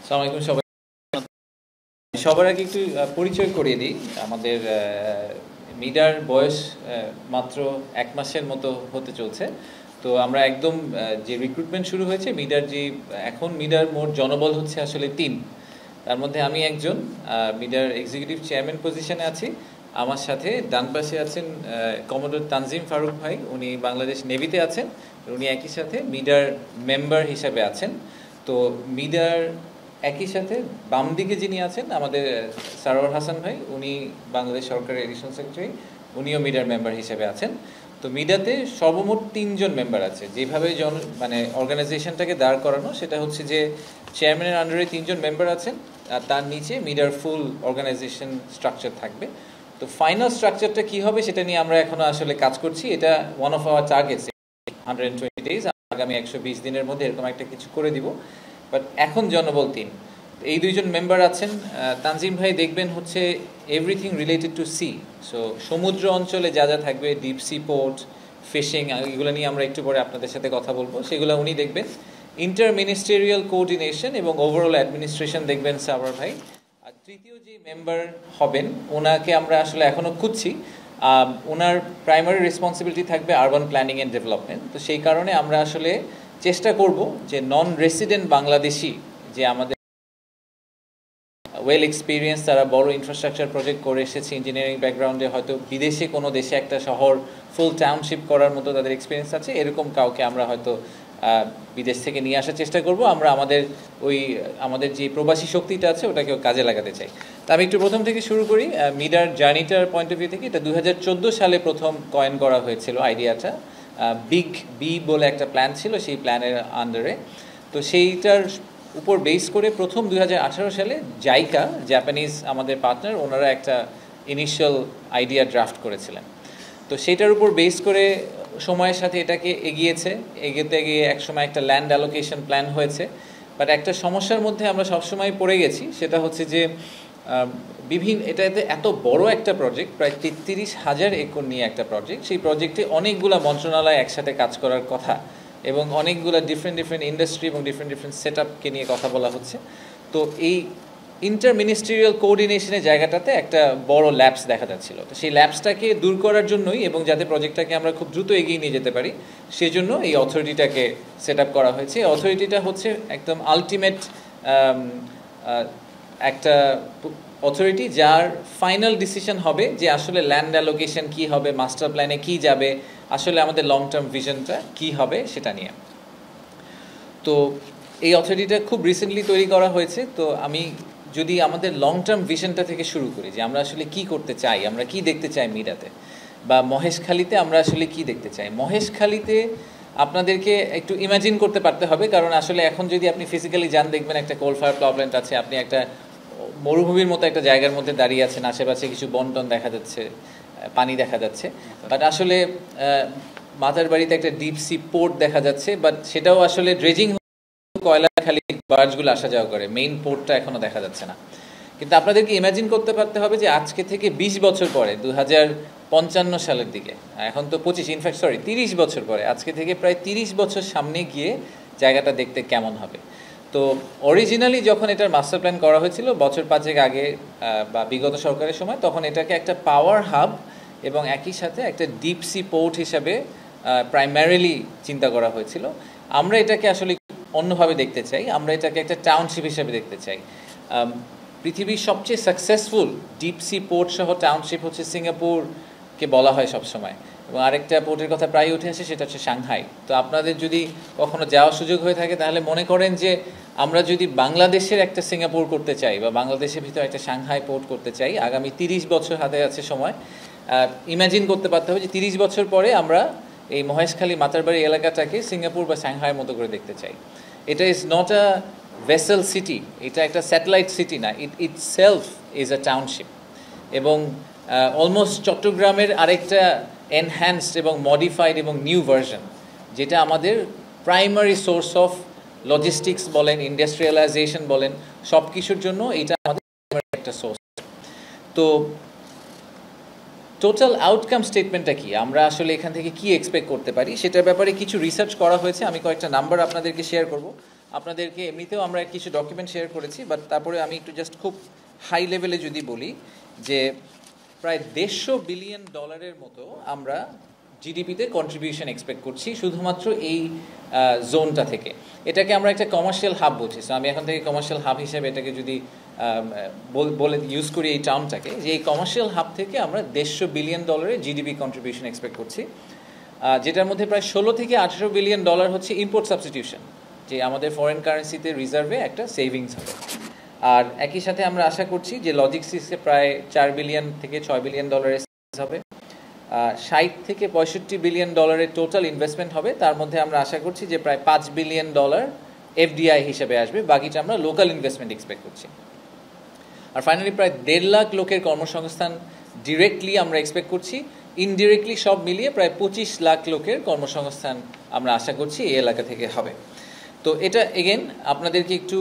আসসালামু আলাইকুম সবাই। সবার আগে একটু পরিচয় করিয়ে দিই। আমাদের মিডার বয়স মাত্র 1 মাসের মতো হতে চলছে। তো আমরা একদম যে রিক্রুটমেন্ট শুরু হয়েছে মিডার এখন মিডার মোট জনবল হচ্ছে আসলে 3। তার মধ্যে আমি একজন মিডার এক্সিকিউটিভ চেয়ারম্যান পজিশনে আছি। আমার সাথে ডান পাশে আছেন কমোডোর তানজিম ফারুক ভাই, উনি বাংলাদেশ নেভিতে আছেন। উনি একই সাথে মিডার মেম্বার হিসাবে আছেন। তো মিডার একই সাথে বাম দিকে যিনি আছেন আমাদের সারোয়ার হাসান ভাই, উনি বাংলাদেশ সরকারের এডিশনাল সেক্রেটারি, উনিও মিডার মেম্বার হিসেবে আছেন। তো মিডাতে সর্বমোট 3 জন মেম্বার আছে। যেভাবে মানে অর্গানাইজেশনটাকে দাঁড় করানো সেটা হচ্ছে যে চেয়ারম্যানের আন্ডারে 3 জন মেম্বার আছেন, আর তার নিচে মিডার ফুল অর্গানাইজেশন স্ট্রাকচার থাকবে। তো ফাইনাল স্ট্রাকচারটা কি হবে সেটা নিয়ে আমরা এখনো আসলে কাজ করছি। এটা one of our targets 120 days, আগামী 120 দিনের মধ্যে এরকম একটা কিছু করে দিব। বাট এখন জনবল 3। এই 2 জন মেম্বার আছেন। তানজিম ভাই দেখবেন হচ্ছে everything related to sea. So সমুদ্র অঞ্চলে যা যা থাকবে, ডিপ সি পোর্ট, ফিশিং, এগুলো নিয়ে আমরা একটু পরে আপনাদের সাথে কথা বলবো, সেগুলো উনি দেখবেন। ইন্টার মিনিস্টেরিয়াল কোঅর্ডিনেশন এবং ওভারঅল অ্যাডমিনিস্ট্রেশন দেখবেন সাবর ভাই। আর তৃতীয় যে মেম্বার হবেন ওনাকে আমরা আসলে এখনও খুঁজছি। ওনার প্রাইমারি রেসপন্সিবিলিটি থাকবে আরবান প্ল্যানিং অ্যান্ড ডেভেলপমেন্ট। তো সেই কারণে আমরা আসলে চেষ্টা করব যে নন রেসিডেন্ট বাংলাদেশি যে আমাদের ওয়েল এক্সপিরিয়েন্স, তারা বড় ইনফ্রাস্ট্রাকচার প্রজেক্ট করে এসেছে ইঞ্জিনিয়ারিং ব্যাকগ্রাউন্ডে, হয়তো বিদেশে কোনো দেশে একটা শহর ফুল টাউনশিপ করার মতো তাদের এক্সপিরিয়েন্স আছে, এরকম কাউকে আমরা হয়তো বিদেশ থেকে নিয়ে আসার চেষ্টা করব। আমরা আমাদের যে প্রবাসী শক্তিটা আছে ওটাকেও কাজে লাগাতে চাই। তা আমি একটু প্রথম থেকে শুরু করি। মিডার জার্নিটার পয়েন্ট অফ ভিউ থেকে এটা 2014 সালে প্রথম কয়েন করা হয়েছিল আইডিয়াটা। বিগ বি বলে একটা প্ল্যান ছিল সেই প্ল্যানের আন্ডারে। তো সেইটার উপর বেস করে প্রথম 2018 সালে জাইকা, জাপানিজ আমাদের পার্টনার, ওনারা একটা ইনিশিয়াল আইডিয়া ড্রাফট করেছিলেন। তো সেটার উপর বেস করে সময়ের সাথে এটাকে এগিয়ে গিয়ে একসময় একটা ল্যান্ড অ্যালোকেশন প্ল্যান হয়েছে। বাট একটা সমস্যার মধ্যে আমরা সবসময় পড়ে গেছি, সেটা হচ্ছে যে এটাতে এত বড় একটা প্রজেক্ট, প্রায় 33,000 একর নিয়ে একটা প্রজেক্ট। সেই প্রজেক্টে অনেকগুলো মন্ত্রণালয় একসাথে কাজ করার কথা এবং অনেকগুলো ডিফারেন্ট ইন্ডাস্ট্রি এবং ডিফারেন্ট সেট আপকে নিয়ে কথা বলা হচ্ছে। তো এই ইন্টার মিনিস্ট্রিয়াল কোঅর্ডিনেশনের জায়গাটাতে একটা বড় ল্যাপস দেখা যাচ্ছিল। তো সেই ল্যাপসটাকে দূর করার জন্যই এবং যাতে প্রজেক্টটাকে আমরা খুব দ্রুত এগিয়ে নিয়ে যেতে পারি সেজন্য এই অথরিটিটাকে সেট আপ করা হয়েছে। অথরিটিটা হচ্ছে একদম আলটিমেট একটা অথরিটি যার ফাইনাল ডিসিশন হবে যে আসলে ল্যান্ড অ্যালোকেশন কী হবে, মাস্টার প্ল্যানে কী যাবে, আসলে আমাদের লং টার্ম ভিশনটা কী হবে সেটা নিয়ে। তো এই অথরিটিটা খুব রিসেন্টলি তৈরি করা হয়েছে। তো আমি যদি আমাদের লং টার্ম ভিশনটা থেকে শুরু করি যে আমরা আসলে কি করতে চাই, আমরা কি দেখতে চাই মিডাতে বা মহেশখালীতে আমরা আসলে কি দেখতে চাই। মহেশখালীতে আপনাদেরকে একটু ইমাজিন করতে পারতে হবে, কারণ আসলে এখন যদি আপনি ফিজিক্যালি যান দেখবেন একটা কোল ফায়ার পাওয়ার প্ল্যান্ট আছে, আপনি একটা মরুভূমির মতো একটা জায়গার মধ্যে দাঁড়িয়ে আছেন, আশেপাশে কিছু বন্টন দেখা যাচ্ছে, পানি দেখা যাচ্ছে। বাট আসলে মাতারবাড়িতে একটা ডিপ সি পোর্ট দেখা যাচ্ছে, বাট সেটাও আসলে ড্রেজিং কয়লা খালি বার্জগুলো আসা যাওয়া করে, মেইন পোর্টটা এখনও দেখা যাচ্ছে না। কিন্তু আপনাদেরকে ইমাজিন করতে পারতে হবে যে আজকে থেকে 20 বছর পরে 2055 সালের দিকে, এখন তো 30 বছর পরে, আজকে থেকে প্রায় 30 বছর সামনে গিয়ে জায়গাটা দেখতে কেমন হবে। তো অরিজিনালি যখন এটার মাস্টার প্ল্যান করা হয়েছিল বছর 5 আগে বা বিগত সরকারের সময়, তখন এটাকে একটা পাওয়ার হাব এবং একই সাথে একটা ডিপ সি পোর্ট হিসাবে প্রাইমারিলি চিন্তা করা হয়েছিল। আমরা এটাকে আসলে অন্যভাবে দেখতে চাই, আমরা এটাকে একটা টাউনশিপ হিসেবে দেখতে চাই। পৃথিবীর সবচেয়ে সাকসেসফুল ডিপ সি পোর্ট সহ টাউনশিপ হচ্ছে সিঙ্গাপুরকে বলা হয় সবসময়, এবং আরেকটা পোর্টের কথা প্রায় উঠে আসে, সেটা হচ্ছে সাংহাই। তো আপনাদের যদি কখনো যাওয়ার সুযোগ হয়ে থাকে তাহলে মনে করেন যে আমরা যদি বাংলাদেশের একটা সিঙ্গাপুর করতে চাই বা বাংলাদেশের ভিতরে একটা সাংহাই পোর্ট করতে চাই, আগামী 30 বছর হাতে আছে সময়। ইমাজিন করতে পারতে হবে যে 30 বছর পরে আমরা এই মহেশখালী মাতারবাড়ি এলাকাটাকে সিঙ্গাপুর বা সাংহাইয়ের মতো করে দেখতে চাই। এটা is not a vessel city, এটা একটা স্যাটেলাইট সিটি না, ইট সেলফ ইজ আ টাউনশিপ। এবং অলমোস্ট চট্টগ্রামের আরেকটা এনহ্যান্সড এবং মডিফাইড এবং নিউ ভার্সন, যেটা আমাদের প্রাইমারি সোর্স অফ লজিস্টিক্স বলেন, ইন্ডাস্ট্রিয়ালাইজেশন বলেন, সব কিছুর জন্য এটা আমাদের একটা সোর্স। তো টোটাল আউটকাম স্টেটমেন্টটা কি, আমরা আসলে এখান থেকে কি এক্সপেক্ট করতে পারি সেটার ব্যাপারে কিছু রিসার্চ করা হয়েছে। আমি কয়েকটা নাম্বার আপনাদেরকে শেয়ার করব। আপনাদেরকে এমনিতেও আমরা কিছু ডকুমেন্ট শেয়ার করেছি, বাট তারপরে আমি একটু জাস্ট খুব হাই লেভেলে যদি বলি যে প্রায় $150 বিলিয়ন মতো আমরা জিডিপিতে কন্ট্রিবিউশন এক্সপেক্ট করছি শুধুমাত্র এই জোনটা থেকে। এটাকে আমরা একটা কমার্শিয়াল হাব বলছি। সো আমি এখন থেকে কমার্শিয়াল হাব হিসেবে এটাকে যদি বলে ইউজ করি এই টার্মটাকে, যে এই কমার্শিয়াল হাব থেকে আমরা $150 বিলিয়ন জিডিপি কন্ট্রিবিউশন এক্সপেক্ট করছি, যেটার মধ্যে প্রায় 16 থেকে 18 বিলিয়ন ডলার হচ্ছে ইম্পোর্ট সাবস্টিটিউশন, যে আমাদের ফরেন কারেন্সিতে রিজার্ভে একটা সেভিংস হবে। আর একই সাথে আমরা আশা করছি যে লজিস্টিক্সে প্রায় $4 বিলিয়ন থেকে $6 বিলিয়ন সেভিংস হবে। 60 থেকে 65 বিলিয়ন টোটাল ইনভেস্টমেন্ট হবে, তার মধ্যে আমরা আশা করছি যে প্রায় $5 বিলিয়ন এফডিআই হিসেবে আসবে, বাকিটা আমরা লোকাল ইনভেস্টমেন্ট এক্সপেক্ট করছি। আর ফাইনালি প্রায় 1.5 লাখ লোকের কর্মসংস্থান ডিরেক্টলি আমরা এক্সপেক্ট করছি, ইনডিরেক্টলি সব মিলিয়ে প্রায় 25 লাখ লোকের কর্মসংস্থান আমরা আশা করছি এই এলাকা থেকে হবে। তো এটা এগেন আপনাদেরকে একটু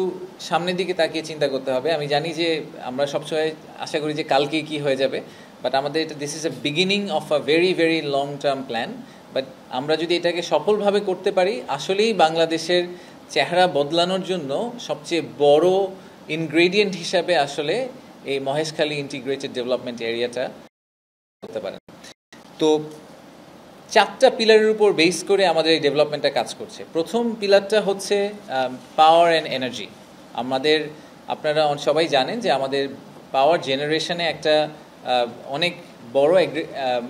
সামনের দিকে তাকিয়ে চিন্তা করতে হবে। আমি জানি যে আমরা সবসময় আশা করি যে কালকেই কি হয়ে যাবে, বাট আমাদের এটা this is a beginning of a very very long term plan. But আমরা যদি এটাকে সফলভাবে করতে পারি, আসলেই বাংলাদেশের চেহারা বদলানোর জন্য সবচেয়ে বড় ইনগ্রেডিয়েন্ট হিসাবে আসলে এই মহেশখালী ইন্টিগ্রেটেড ডেভেলপমেন্ট এরিয়াটা করতে পারেন। তো 4টা পিলারের উপর বেস করে আমাদের এই ডেভেলপমেন্টটা কাজ করছে। প্রথম পিলারটা হচ্ছে পাওয়ার অ্যান্ড এনার্জি। আপনারা সবাই জানেন যে আমাদের পাওয়ার জেনারেশনে একটা অনেক বড়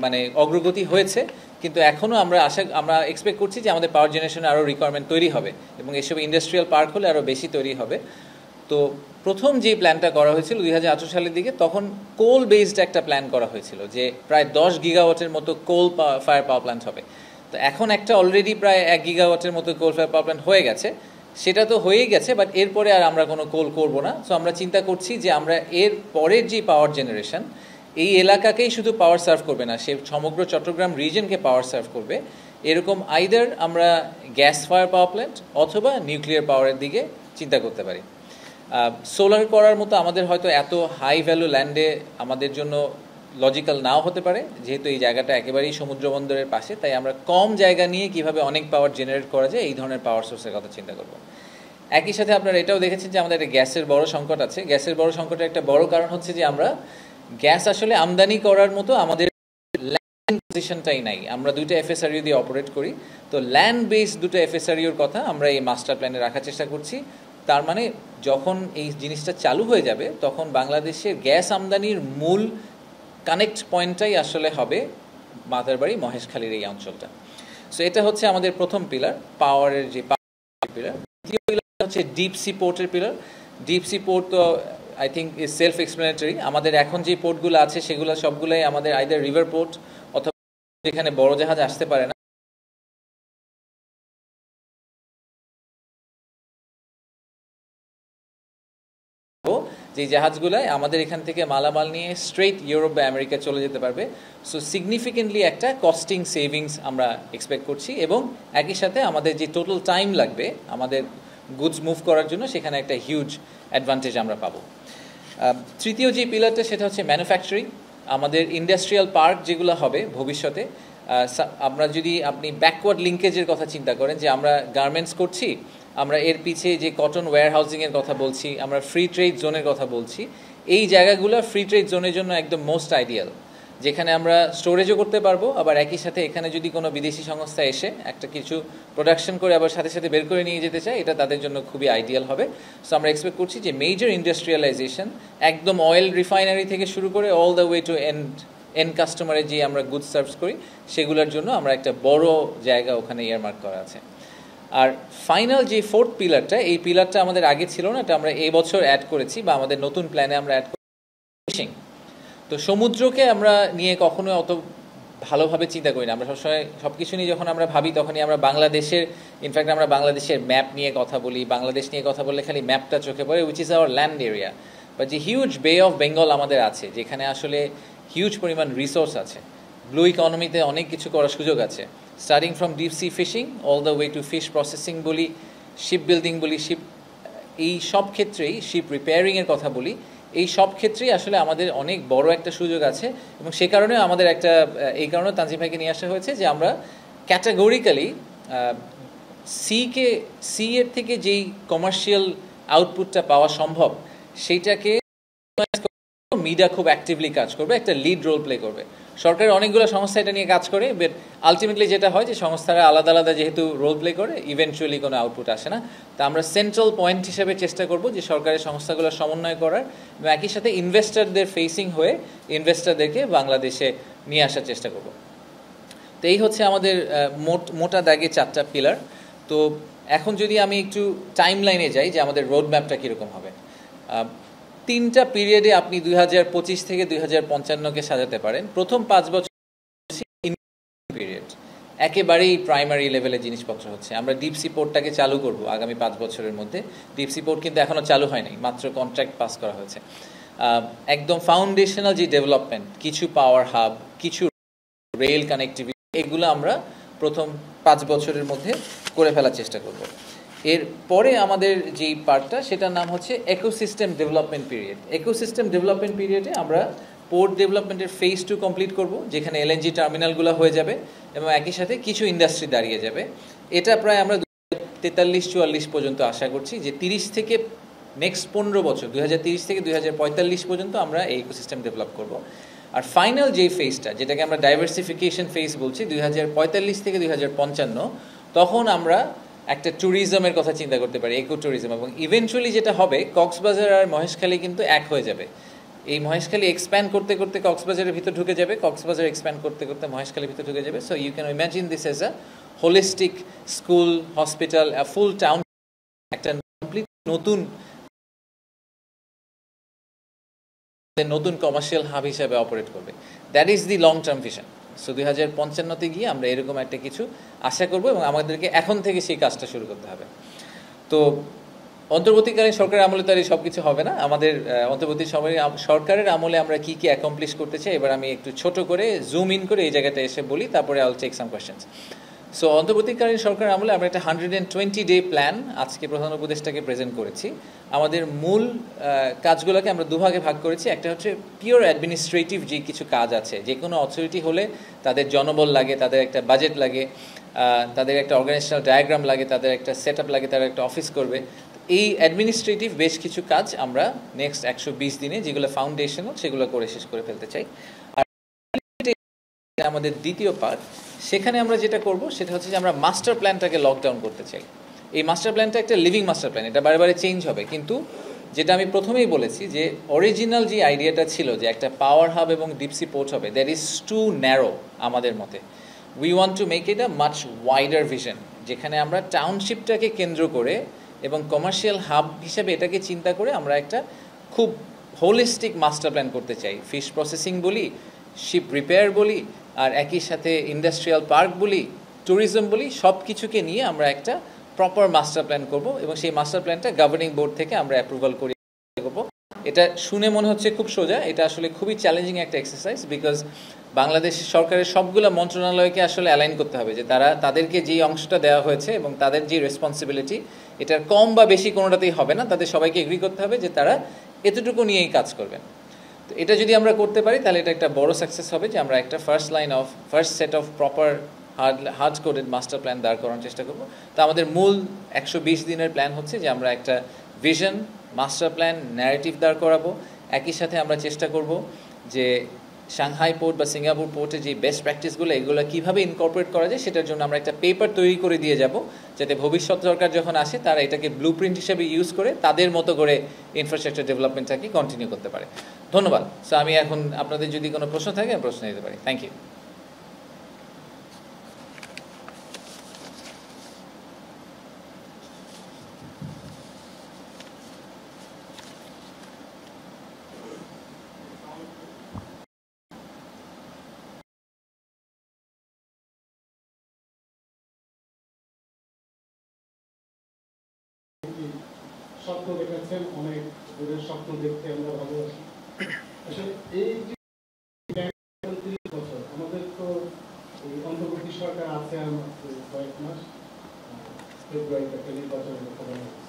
মানে অগ্রগতি হয়েছে, কিন্তু এখনও আমরা এক্সপেক্ট করছি যে আমাদের পাওয়ার জেনারেশনে আরও রিকোয়ারমেন্ট তৈরি হবে এবং এসব ইন্ডাস্ট্রিয়াল পার্ক হলে আরও বেশি তৈরি হবে। তো প্রথম যে প্ল্যানটা করা হয়েছিল 2018 সালের দিকে, তখন কোল বেসড একটা প্ল্যান করা হয়েছিল যে প্রায় 10 গিগাওয়াটের মতো কোল ফায়ার পাওয়ার প্ল্যান্ট হবে। তো এখন একটা অলরেডি প্রায় 1 গিগাওয়াটের মতো কোল ফায়ার পাওয়ার প্ল্যান্ট হয়ে গেছে, সেটা তো হয়েই গেছে, বাট এরপরে আর আমরা কোনো কোল করব না। সো আমরা চিন্তা করছি যে আমরা এর পরের যে পাওয়ার জেনারেশন এই এলাকাকেই শুধু পাওয়ার সার্ভ করবে না, সে সমগ্র চট্টগ্রাম রিজনকে পাওয়ার সার্ভ করবে। এরকম আইদার আমরা গ্যাস ফায়ার পাওয়ার প্ল্যান্ট অথবা নিউক্লিয়ার পাওয়ারের দিকে চিন্তা করতে পারি। সোলার করার মতো আমাদের হয়তো এত হাই ভ্যালু ল্যান্ডে আমাদের জন্য লজিক্যাল নাও হতে পারে, যেহেতু এই জায়গাটা একেবারেই সমুদ্র বন্দরের পাশে, তাই আমরা কম জায়গা নিয়ে কিভাবে অনেক পাওয়ার জেনারেট করা যায় এই ধরনের পাওয়ার সোর্সের কথা চিন্তা করব। একই সাথে আপনারা এটাও দেখেছেন যে আমাদের একটা গ্যাসের বড় সংকট আছে। গ্যাসের বড় সংকটের একটা বড় কারণ হচ্ছে যে আমরা গ্যাস আসলে আমদানি করার মতো আমাদের ল্যান্ড পজিশনটাই নাই। আমরা 2টা এফএসআরইউ দিয়ে অপারেট করি, তো ল্যান্ড বেসড 2টা এফএসআরইউর কথা আমরা এই মাস্টার প্ল্যানে রাখার চেষ্টা করছি। তার মানে যখন এই জিনিসটা চালু হয়ে যাবে তখন বাংলাদেশের গ্যাস আমদানির মূল কানেক্ট পয়েন্টটাই আসলে হবে মাদারবাড়ি মহেশখালীর এই অঞ্চলটা। সো এটা হচ্ছে আমাদের প্রথম পিলার, পাওয়ারের যে পিলার। দ্বিতীয় পিলার হচ্ছে ডিপ সি পোর্টের পিলার। ডিপ সি পোর্ট তো I think is self explanatory. আমাদের এখন যে পোর্টগুলো আছে সেগুলো সবগুলোই আমাদের আইদার রিভার পোর্ট অথবা যেখানে বড় জাহাজ আসতে পারে না, যে জাহাজগুলোয় আমাদের এখান থেকে মালামাল নিয়ে স্ট্রেট ইউরোপ বা আমেরিকা চলে যেতে পারবে। সো সিগনিফিকেন্টলি একটা কস্টিং সেভিংস আমরা এক্সপেক্ট করছি, এবং একই সাথে আমাদের যে টোটাল টাইম লাগবে আমাদের গুডস মুভ করার জন্য সেখানে একটা হিউজ অ্যাডভান্টেজ আমরা পাবো। তৃতীয় যে পিলারটা সেটা হচ্ছে ম্যানুফ্যাকচারিং। আমাদের ইন্ডাস্ট্রিয়াল পার্ক যেগুলো হবে ভবিষ্যতে, আমরা যদি আপনি ব্যাকওয়ার্ড লিঙ্কেজের কথা চিন্তা করেন, যে আমরা গার্মেন্টস করছি, আমরা এর পিছে যে কটন ওয়্যার হাউজিংয়ের কথা বলছি, আমরা ফ্রি ট্রেড জোনের কথা বলছি, এই জায়গাগুলো ফ্রি ট্রেড জোনের জন্য একদম মোস্ট আইডিয়াল, যেখানে আমরা স্টোরেজও করতে পারবো, আবার একই সাথে এখানে যদি কোনো বিদেশি সংস্থা এসে একটা কিছু প্রোডাকশন করে আবার সাথে সাথে বের করে নিয়ে যেতে চায়, এটা তাদের জন্য খুবই আইডিয়াল হবে। সো আমরা এক্সপেক্ট করছি যে মেজর ইন্ডাস্ট্রিয়ালাইজেশন একদম অয়েল রিফাইনারি থেকে শুরু করে all the way to end কাস্টমারে যে আমরা গুডস সার্ভ করি সেগুলোর জন্য আমরা একটা বড় জায়গা ওখানে ইয়ারমার্ক করা আছে। আর ফাইনাল যে ফোর্থ পিলারটা, এই পিলারটা আমাদের আগে ছিল না, এটা আমরা এই বছর অ্যাড করেছি বা আমাদের নতুন প্ল্যানে আমরা অ্যাড করেছি, ফিশিং। তো সমুদ্রকে আমরা নিয়ে কখনো অত ভালোভাবে চিন্তা করি না। আমরা সবসময় সব কিছু নিয়ে যখন আমরা ভাবি তখনই আমরা বাংলাদেশের, ইনফ্যাক্ট আমরা বাংলাদেশের ম্যাপ নিয়ে কথা বলি, বাংলাদেশ নিয়ে কথা বললে খালি ম্যাপটা চোখে পড়ে, which is our land area. বা যে হিউজ বে অফ বেঙ্গল আমাদের আছে, যেখানে আসলে হিউজ পরিমাণ রিসোর্স আছে, ব্লু ইকোনমিতে অনেক কিছু করার সুযোগ আছে, starting from deep sea fishing all the way to fish processing বলি, শিপ বিল্ডিং বলি, এই সব ক্ষেত্রেই শিপ রিপেয়ারিংয়ের কথা বলি, এই সব ক্ষেত্রেই আসলে আমাদের অনেক বড় একটা সুযোগ আছে। এবং সে কারণে আমাদের এই কারণে তানজিম ভাইকে নিয়ে আসা হয়েছে যে আমরা ক্যাটাগরিক্যালি সি এর থেকে যেই কমার্শিয়াল আউটপুটটা পাওয়া সম্ভব সেইটাকে মিডিয়া খুব অ্যাক্টিভলি কাজ করবে, একটা লিড রোল প্লে করবে। সরকারের অনেকগুলো সংস্থা এটা নিয়ে কাজ করে, বাট আলটিমেটলি যেটা হয় যে সংস্থারা আলাদা আলাদা যেহেতু রোল প্লে করে, ইভেনচুয়ালি কোনো আউটপুট আসে না। তা আমরা সেন্ট্রাল পয়েন্ট হিসেবে চেষ্টা করব যে সরকারের সংস্থাগুলো সমন্বয় করার এবং একই সাথে ইনভেস্টরদের ফেসিং হয়ে ইনভেস্টরদেরকে বাংলাদেশে নিয়ে আসার চেষ্টা করব। তো এই হচ্ছে আমাদের মোটা দাগে 4টা পিলার। তো এখন যদি আমি একটু টাইম লাইনে যাই যে আমাদের রোড ম্যাপটা কীরকম হবে, 3টা পিরিয়ডে আপনি 2025 থেকে 2055কে সাজাতে পারেন। প্রথম 5 বছর পিরিয়ড, একেবারেই প্রাইমারি লেভেলের জিনিসপত্র হচ্ছে। আমরা ডিপসি পোর্টটাকে চালু করব আগামী 5 বছরের মধ্যে। ডিপসি পোর্ট কিন্তু এখনও চালু হয়নি, মাত্র কন্ট্রাক্ট পাস করা হয়েছে। একদম ফাউন্ডেশনাল যে ডেভেলপমেন্ট, কিছু পাওয়ার হাব, কিছু রেল কানেক্টিভিটি, এগুলো আমরা প্রথম 5 বছরের মধ্যে করে ফেলার চেষ্টা করব। এর পরে আমাদের যেই পার্টটা, সেটার নাম হচ্ছে ecosystem development period. Ecosystem development পিরিয়ডে আমরা পোর্ট ডেভেলপমেন্টের ফেজ 2 কমপ্লিট করব, যেখানে এলএনজি টার্মিনালগুলো হয়ে যাবে এবং একই সাথে কিছু ইন্ডাস্ট্রি দাঁড়িয়ে যাবে। এটা প্রায় আমরা 2043-44 পর্যন্ত আশা করছি যে 30 থেকে নেক্সট 15 বছর 2030 থেকে 2045 পর্যন্ত আমরা এই ইকোসিস্টেম ডেভেলপ করব। আর ফাইনাল যেই ফেজটা, যেটাকে আমরা ডাইভার্সিফিকেশন ফেজ বলছি, 2045 থেকে 2055, তখন আমরা একটা ট্যুরিজমের কথা চিন্তা করতে পারি, ইকো ট্যুরিজম। এবং ইভেনচুয়ালি যেটা হবে, কক্সবাজার আর মহেশখালী কিন্তু এক হয়ে যাবে। এই মহেশখালী এক্সপ্যান্ড করতে করতে কক্সবাজারের ভিতর ঢুকে যাবে, কক্সবাজার এক্সপ্যান্ড করতে করতে মহেশখালীর ভিতর ঢুকে যাবে। So you can imagine this as a holistic school, hospital, a full town, একটা কমপ্লিট নতুন কমার্শিয়াল হাব হিসেবে অপারেট করবে। That is the long term vision. So 2055-তে গিয়ে আমরা এরকম একটা কিছু আশা করব এবং আমাদেরকে এখন থেকে সেই কাজটা শুরু করতে হবে। তো অন্তর্বর্তীকালীন সরকারের আমলে তো আর সব কিছু হবে না। আমাদের অন্তর্বর্তী সরকারের আমলে আমরা কি কি অ্যাকমপ্লিশ করতে চাই, এবার আমি একটু ছোট করে জুম ইন করে এই জায়গাটা এসে বলি, তারপরে I will take some questions. So অন্তর্বর্তীকালীন সরকারের আমলে আমরা একটা 120-day প্ল্যান আজকে প্রধান উপদেষ্টাকে প্রেজেন্ট করেছি। আমাদের মূল কাজগুলোকে আমরা দুভাগে ভাগ করেছি। একটা হচ্ছে পিওর অ্যাডমিনিস্ট্রেটিভ যে কিছু কাজ আছে, যে কোনো অথরিটি হলে তাদের জনবল লাগে, তাদের একটা বাজেট লাগে, তাদের একটা অর্গানাইজেশনাল ডায়াগ্রাম লাগে, তাদের একটা সেট আপ লাগে, তারা একটা অফিস করবে। এই অ্যাডমিনিস্ট্রেটিভ বেশ কিছু কাজ আমরা নেক্সট 120 দিনে, যেগুলো ফাউন্ডেশনাল, সেগুলো করে শেষ করে ফেলতে চাই। আর আমাদের দ্বিতীয় পার্ট, সেখানে আমরা যেটা করব সেটা হচ্ছে যে আমরা মাস্টার প্ল্যানটাকে লকডাউন করতে চাই। এই মাস্টার প্ল্যানটা একটা লিভিং মাস্টার প্ল্যান, এটা বারে বারে চেঞ্জ হবে, কিন্তু যেটা আমি প্রথমেই বলেছি যে অরিজিনাল যে আইডিয়াটা ছিল যে একটা পাওয়ার হাব এবং ডিপসি পোর্ট হবে, দ্যাট ইজ টু ন্যারো আমাদের মতে। We want to make it a much wider vision, যেখানে আমরা টাউনশিপটাকে কেন্দ্র করে এবং কমার্শিয়াল হাব হিসেবে এটাকে চিন্তা করে আমরা একটা খুব হোলিস্টিক মাস্টার প্ল্যান করতে চাই। ফিশ প্রসেসিং বলি, শিপ রিপেয়ার বলি, আর একই সাথে ইন্ডাস্ট্রিয়াল পার্ক বলি, ট্যুরিজম বলি, সব কিছুকে নিয়ে আমরা একটা প্রপার মাস্টার প্ল্যান করব এবং সেই মাস্টার প্ল্যানটা গভর্নিং বোর্ড থেকে আমরা অ্যাপ্রুভাল করে করব। এটা শুনে মনে হচ্ছে খুব সোজা, এটা আসলে খুবই চ্যালেঞ্জিং একটা এক্সারসাইজ, বিকজ বাংলাদেশ সরকারের সবগুলো মন্ত্রণালয়কে আসলে অ্যালাইন করতে হবে যে তাদেরকে যেই অংশটা দেওয়া হয়েছে এবং তাদের যে রেসপন্সিবিলিটি, এটার কম বা বেশি কোনোটাতেই হবে না, তাদের সবাইকে এগ্রি করতে হবে যে তারা এতটুকু নিয়েই কাজ করবেন। তো এটা যদি আমরা করতে পারি তাহলে এটা একটা বড় সাকসেস হবে যে আমরা একটা first set of proper hard coded master plan দাঁড় করানোর চেষ্টা করব। তো আমাদের মূল 120 দিনের প্ল্যান হচ্ছে যে আমরা একটা ভিশন, মাস্টার প্ল্যান, ন্যারেটিভ দাঁড় করাবো। একই সাথে আমরা চেষ্টা করব যে সাংহাই পোর্ট বা সিঙ্গাপুর পোর্টে যে বেস্ট প্র্যাকটিসগুলো, এগুলো কীভাবে ইনকর্পোরেট করা যায় সেটার জন্য আমরা একটা পেপার তৈরি করে দিয়ে যাব, যাতে ভবিষ্যৎ সরকার যখন আসে তারা এটাকে ব্লু প্রিন্ট হিসেবে ইউজ করে তাদের মতো করে ইনফ্রাস্ট্রাকচার ডেভেলপমেন্টটাকে কন্টিনিউ করতে পারে। ধন্যবাদ। সো আমি এখন আপনাদের যদি কোনো প্রশ্ন থাকে আমি প্রশ্ন দিতে পারি। Thank you. স্বপ্ন দেখেছেন, অনেক দূরের স্বপ্ন দেখতে আমরা ভালোবাসি। আসলে এই যে 30 বছর আমাদের তো অন্তর্বর্তী সরকার আছে কয়েক মাস, ফেব্রুয়ারিতে একটা নির্বাচনের কথা বলা হচ্ছে।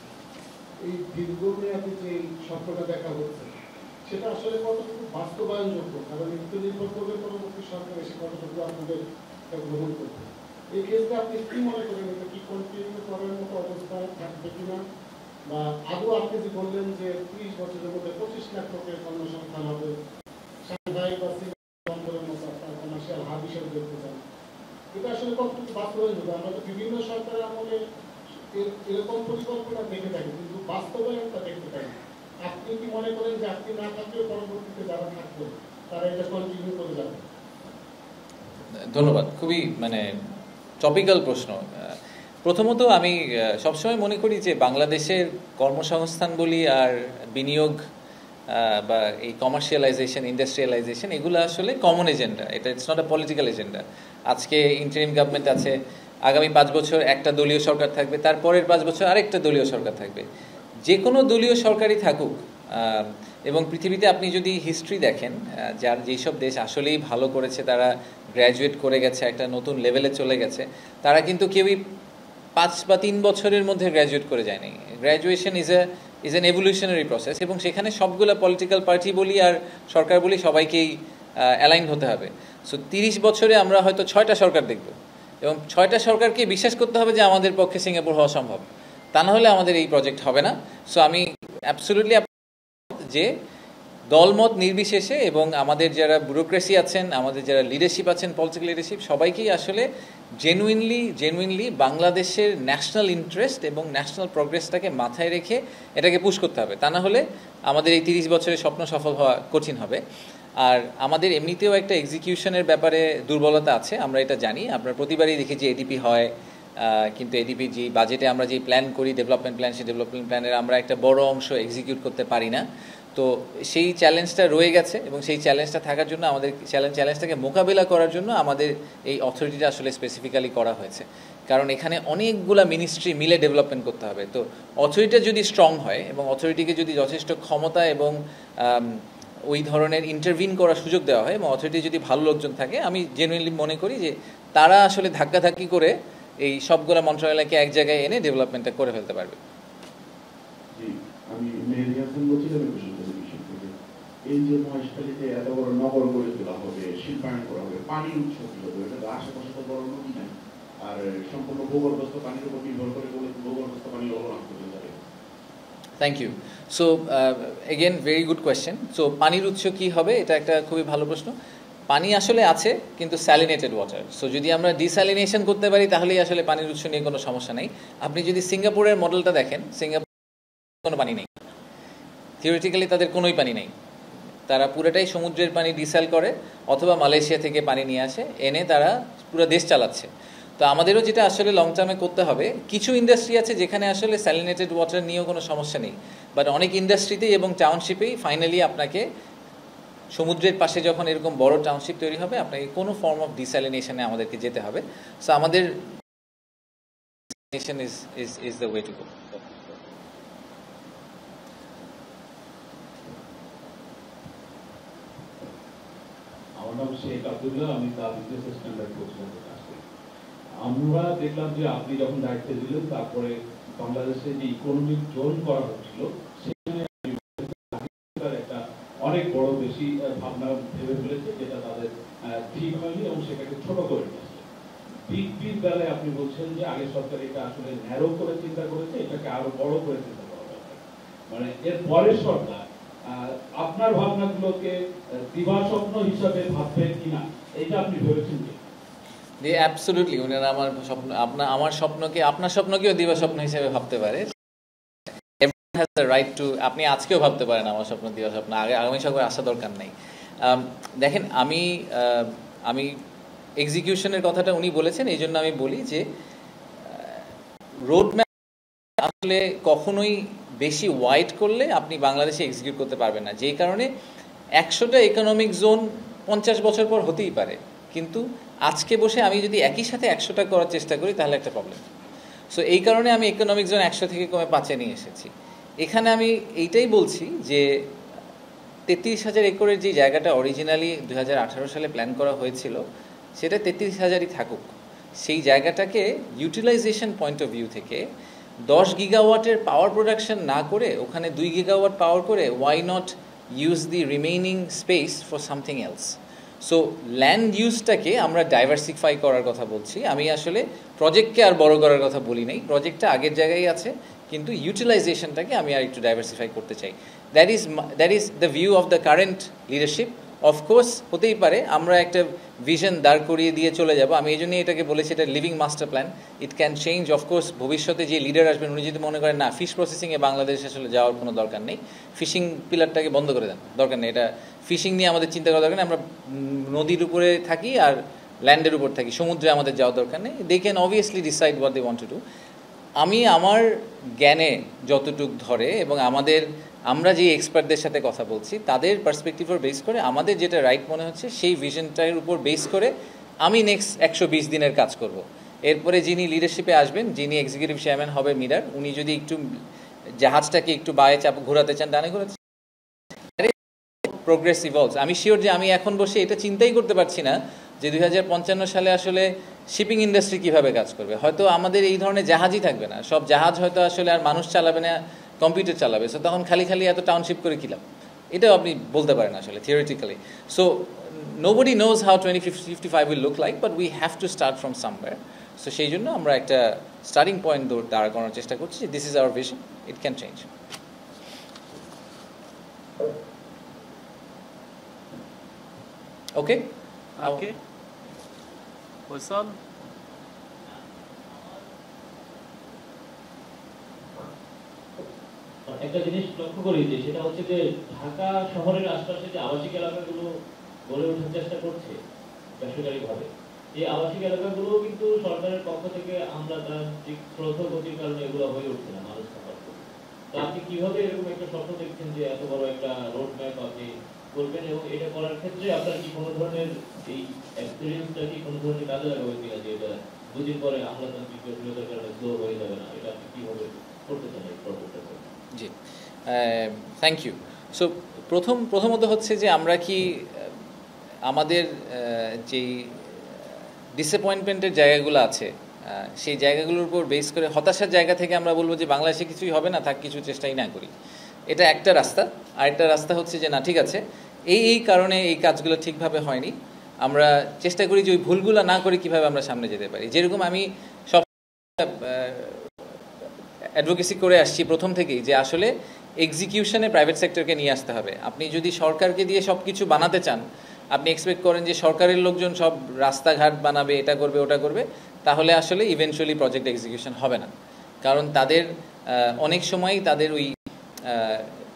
এই দীর্ঘমেয়াদী যে স্বপ্নটা দেখা হচ্ছে সেটা আসলে কতটুকু বাস্তবায়নযোগ্য, কারণ একটু নির্ভর করবে পরবর্তী সরকার এসে কতটুকু আপনাদের গ্রহণ করবে। এই ক্ষেত্রে আপনি কি মনে করেন, এটা কি কন্টিনিউ করার মতো অবস্থা থাকবে কিনা, বা আদৌ আপনি যে বললেন যে 30 বছরের মধ্যে 25 লাখ লোকের কর্মসংস্থান হবে, সাংহাই বা সিঙ্গাপুরের মতো আপনার কমার্শিয়াল হাব হিসেবে দেখতে চান, এটা আসলে কতটুকু বাস্তবায়ন হবে? আমরা তো বিভিন্ন সরকারের আমলে এরকম পরিকল্পনা দেখে থাকি, কিন্তু বাস্তবায়নটা দেখতে পাই। আপনি কি মনে করেন যে আপনি না থাকলেও পরবর্তীতে যারা থাকবে তারা এটা কন্টিনিউ করে যাবে? ধন্যবাদ, খুবই টপিক্যাল প্রশ্ন। প্রথমত আমি সবসময় মনে করি যে বাংলাদেশের কর্মসংস্থান বলি আর বিনিয়োগ বা এই কমার্শিয়ালাইজেশন, ইন্ডাস্ট্রিয়ালাইজেশন, এগুলো আসলে কমন এজেন্ডা। এটা it's not a political agenda. আজকে ইন্টারিম গভর্নমেন্ট আছে, আগামী 5 বছর একটা দলীয় সরকার থাকবে, তারপরের 5 বছর আরেকটা দলীয় সরকার থাকবে। যে কোনো দলীয় সরকারই থাকুক, এবং পৃথিবীতে আপনি যদি হিস্ট্রি দেখেন, যার যেসব দেশ আসলেই ভালো করেছে, তারা গ্র্যাজুয়েট করে গেছে, একটা নতুন লেভেলে চলে গেছে, তারা কিন্তু কেউই 5 বা 3 বছরের মধ্যে গ্র্যাজুয়েট করে যায়নি। Graduation is an evolutionary process, এবং সেখানে সবগুলো পলিটিক্যাল পার্টি বলি আর সরকার বলি সবাইকেই অ্যালাইন হতে হবে। সো 30 বছরে আমরা হয়তো 6টা সরকার দেখব, এবং 6টা সরকারকে বিশ্বাস করতে হবে যে আমাদের পক্ষে সিঙ্গাপুর হওয়া সম্ভব, তা না হলে আমাদের এই প্রজেক্ট হবে না। সো আমি অ্যাবসলিউটলি যে দলমত নির্বিশেষে, এবং আমাদের যারা ব্যুরোক্রেসি আছেন, আমাদের যারা লিডারশিপ আছেন, পলিটিক্যাল লিডারশিপ, সবাইকেই আসলে জেনুইনলি বাংলাদেশের ন্যাশনাল ইন্টারেস্ট এবং ন্যাশনাল প্রগ্রেসটাকে মাথায় রেখে এটাকে পুশ করতে হবে, তা না হলে আমাদের এই 30 বছরের স্বপ্ন সফল হওয়া কঠিন হবে। আর আমাদের এমনিতেও একটা এক্সিকিউশনের ব্যাপারে দুর্বলতা আছে, আমরা এটা জানি। আমরা প্রতিবারই দেখি যে এডিপি হয়, কিন্তু এডিপি যে বাজেটে আমরা যে প্ল্যান করি, ডেভেলপমেন্ট প্ল্যান, সেই ডেভেলপমেন্ট প্ল্যানের আমরা একটা বড় অংশ এক্সিকিউট করতে পারি না। তো সেই চ্যালেঞ্জটা রয়ে গেছে, এবং সেই চ্যালেঞ্জটা থাকার জন্য আমাদের চ্যালেঞ্জটাকে মোকাবিলা করার জন্য আমাদের এই অথরিটিটা আসলে স্পেসিফিক্যালি করা হয়েছে। কারণ এখানে অনেকগুলা মিনিস্ট্রি মিলে ডেভেলপমেন্ট করতে হবে। তো অথরিটিটা যদি স্ট্রং হয়, এবং অথরিটিকে যদি যথেষ্ট ক্ষমতা এবং ওই ধরনের ইন্টারভিন করার সুযোগ দেওয়া হয়, এবং অথরিটি যদি ভালো লোকজন থাকে, আমি জেনুইনলি মনে করি যে তারা আসলে ধাক্কাধাক্কি করে এই সবগুলো মন্ত্রণালয়কে এক জায়গায় এনে ডেভেলপমেন্টটা করে ফেলতে পারবে। আমি মেহেদী হাসান বলছিলাম টেলিভিশন থেকে। এই যে মহেশখালীতে এত বড় নগর গড়ে তোলা হবে, শিল্পায়ন করা হবে, পানির উৎস কি হবে? এটা তো আশেপাশে তো বড় নদী নাই, আর সম্পূর্ণ ভূগর্ভস্থ পানির উপর নির্ভর করে ভূগর্ভস্থ পানি লবণাক্ত হয়ে যাবে। Thank you. So again very good question. So পানির উৎস কী হবে, এটা একটা খুবই ভালো প্রশ্ন। পানি আসলে আছে, কিন্তু স্যালিনেটেড ওয়াটার। সো যদি আমরা ডিস্যালিনেশন করতে পারি, তাহলেই আসলে পানির উৎস নিয়ে কোনো সমস্যা নেই। আপনি যদি সিঙ্গাপুরের মডেলটা দেখেন, সিঙ্গাপুর কোনো পানি নেই, থিওরিটিক্যালি তাদের কোনোই পানি নেই। তারা পুরোটাই সমুদ্রের পানি ডিস্যাল করে, অথবা মালয়েশিয়া থেকে পানি নিয়ে আসে, এনে তারা পুরো দেশ চালাচ্ছে। তো আমাদেরও যেটা আসলে লং টার্মে করতে হবে, কিছু ইন্ডাস্ট্রি আছে যেখানে আসলে স্যালিনেটেড ওয়াটার নিয়েও কোনো সমস্যা নেই, বাট অনেক ইন্ডাস্ট্রিতেই এবং টাউনশিপেই ফাইনালি আপনাকে সমুদ্রের পাশে যখন এরকম বড় টাউনশিপ তৈরি হবে, আপনাকে কোনো ফর্ম অফ ডিস্যালিনেশনে আমাদেরকে যেতে হবে। সো আমাদের is the way to go. আমার নাম শেখ আব্দুল্লাহ, আমি দা বিজনেস স্ট্যান্ডার্ড পৌঁছলাম। আমরা দেখলাম যে আপনি যখন দায়িত্বে দিলেন, তারপরে বাংলাদেশে যে ইকোনমিক জোন করা হচ্ছিল, সেখানে একটা অনেক বড় বেশি ভাবনা ভেবে ফেলেছে, যেটা তাদের ঠিক হয়নি, এবং সেটাকে ছোট করে দিয়েছে। বিগ বেলায় আপনি বলছেন যে আগে সরকার এটা আসলে ন্যারো করে চিন্তা করেছে, এটাকে আরো বড় করে চিন্তা করা দরকার। এর পরের সরকার আপনার ভাবনাগুলোকে দিবাস্বপ্ন হিসাবে ভাববেন কিনা, এটা আপনি ভেবেছেন কি? অ্যাবসলিউটলি, ওনারা আমার স্বপ্ন, আমার স্বপ্নকে, আপনার স্বপ্নকেও দিবাস্বপ্ন হিসেবে ভাবতে পারে। Everyone has the right two, আপনি আজকেও ভাবতে পারেন আমার স্বপ্ন দিবাস্বপ্ন, আগামী সকালে আসা দরকার নেই। দেখেন, আমি এক্সিকিউশনের কথাটা উনি বলেছেন, এই জন্য আমি বলি যে রোড ম্যাপ আসলে কখনোই বেশি ওয়াইড করলে আপনি বাংলাদেশে এক্সিকিউট করতে পারবেন না। যেই কারণে 100টা ইকোনমিক জোন 50 বছর পর হতেই পারে, কিন্তু আজকে বসে আমি যদি একই সাথে 100টা করার চেষ্টা করি, তাহলে একটা প্রবলেম। সো এই কারণে আমি ইকোনমিক জোন 100 থেকে কমে 5-এ নিয়ে এসেছি। এখানে আমি এইটাই বলছি যে 33,000 একরের যে জায়গাটা অরিজিনালি 2018 সালে প্ল্যান করা হয়েছিল, সেটা 33,000ই থাকুক। সেই জায়গাটাকে ইউটিলাইজেশন পয়েন্ট অফ ভিউ থেকে 10 গিগাওয়াটের পাওয়ার প্রোডাকশন না করে ওখানে 2 গিগাওয়াট পাওয়ার করে, why not use the remaining space for something else. So land ইউজটাকে আমরা ডাইভার্সিফাই করার কথা বলছি, আমি আসলে প্রজেক্টকে আর বড় করার কথা বলি নাই, প্রজেক্টটা আগের জায়গায় আছে কিন্তু ইউটিলাইজেশনটাকে আমি আর একটু ডাইভার্সিফাই করতে চাই। That is the view of the current leadership. Of course হতেই পারে আমরা একটা ভিশন দাঁড় করিয়ে দিয়ে চলে যাব, আমি এই জন্যই এটাকে বলেছি এটা living master plan, it can change. Of course ভবিষ্যতে যে লিডার আসবেন উনি যদি মনে করেন না ফিশ প্রসেসিংয়ে বাংলাদেশ আসলে যাওয়ার কোনো দরকার নেই, ফিশিং পিলারটাকে বন্ধ করে দেন, দরকার নেই, এটা ফিশিং নিয়ে আমাদের চিন্তা করা দরকার নেই, আমরা নদীর উপরে থাকি আর ল্যান্ডের উপর থাকি, সমুদ্রে আমাদের যাওয়ার দরকার নেই, they can obviously decide what they want to do. আমি আমার জ্ঞানে যতটুক ধরে এবং আমরা যে এক্সপার্টদের সাথে কথা বলছি তাদের পার্সপেক্টিভের বেস করে আমাদের যেটা রাইট মনে হচ্ছে সেই ভিশনটার উপর বেস করে আমি নেক্সট 120 দিনের কাজ করব। এরপরে যিনি লিডারশিপে আসবেন, যিনি এক্সিকিউটিভ চেয়ারম্যান হবে মিরার, উনি যদি একটু জাহাজটাকে একটু বায়ে চাপ ঘোরাতে চান, ডানে ঘোরাতে প্রোগ্রেস ইভলভস। আমি শিওর যে আমি এখন বসে এটা চিন্তাই করতে পারছি না যে 2055 সালে আসলে শিপিং ইন্ডাস্ট্রি কিভাবে কাজ করবে। হয়তো আমাদের এই ধরনের জাহাজই থাকবে না, সব জাহাজ হয়তো আসলে আর মানুষ চালাবে না, কম্পিউটার চালাবে। সো তখন খালি এত টাউনশিপ করে কিলাম, এটাও আপনি বলতে পারেন আসলে theoretically. So nobody knows how 2055 will look like, but we have to start from somewhere. So সেই জন্য আমরা একটা স্টার্টিং পয়েন্ট দাঁড় করানোর চেষ্টা করছি, this is our vision, it can change. Okay okay Faisal, একটা জিনিস লক্ষ্য করি যে সেটা হচ্ছে যে ঢাকা শহরের আশপাশে যে আবাসিক এলাকাগুলো গড়ে ওঠার চেষ্টা করছে বেসরকারি ভাবে, এই আবাসিক এলাকাগুলো কিন্তু সরকারের পক্ষ থেকে আমলাতান্ত্রিক গতির কারণে এগুলো হয়ে উঠছে না, মানুষ থাকার। তো আপনি কিভাবে এরকম একটা স্বপ্ন দেখছেন যে এত বড় একটা রোড ম্যাপ আপনি করবেন, এবং এটা করার ক্ষেত্রে আপনার কি কোনো ধরনের এই এক্সপিরিয়েন্সটা কি কোনো ধরনের কাজে লাগাবে কিনা, যে এটা দুদিন পরে আমলাতান্ত্রিক জটিলতার কারণে স্লো হয়ে যাবে না, এটা আপনি কিভাবে করতে চান এই প্রজেক্টটা? জি, থ্যাংক ইউ। সো প্রথমত হচ্ছে যে আমরা কি আমাদের যেই ডিসঅ্যাপয়েন্টমেন্টের জায়গাগুলো আছে সেই জায়গাগুলোর উপর বেস করে হতাশার জায়গা থেকে আমরা বলবো যে বাংলাদেশে কিছুই হবে না, থাক কিছু চেষ্টাই না করি, এটা একটা রাস্তা। আরেকটা রাস্তা হচ্ছে যে না ঠিক আছে এই কারণে এই কাজগুলো ঠিকভাবে হয়নি, আমরা চেষ্টা করি যে ওই ভুলগুলো না করে কীভাবে আমরা সামনে যেতে পারি। যেরকম আমি সব অ্যাডভোকেসি করে আসছি প্রথম থেকেই যে আসলে এক্সিকিউশনে প্রাইভেট সেক্টরকে নিয়ে আসতে হবে। আপনি যদি সরকারকে দিয়ে সব কিছু বানাতে চান, আপনি এক্সপেক্ট করেন যে সরকারের লোকজন সব রাস্তাঘাট বানাবে, এটা করবে ওটা করবে, তাহলে আসলে ইভেনচুয়ালি প্রজেক্ট এক্সিকিউশন হবে না। কারণ তাদের অনেক সময়ই তাদের ওই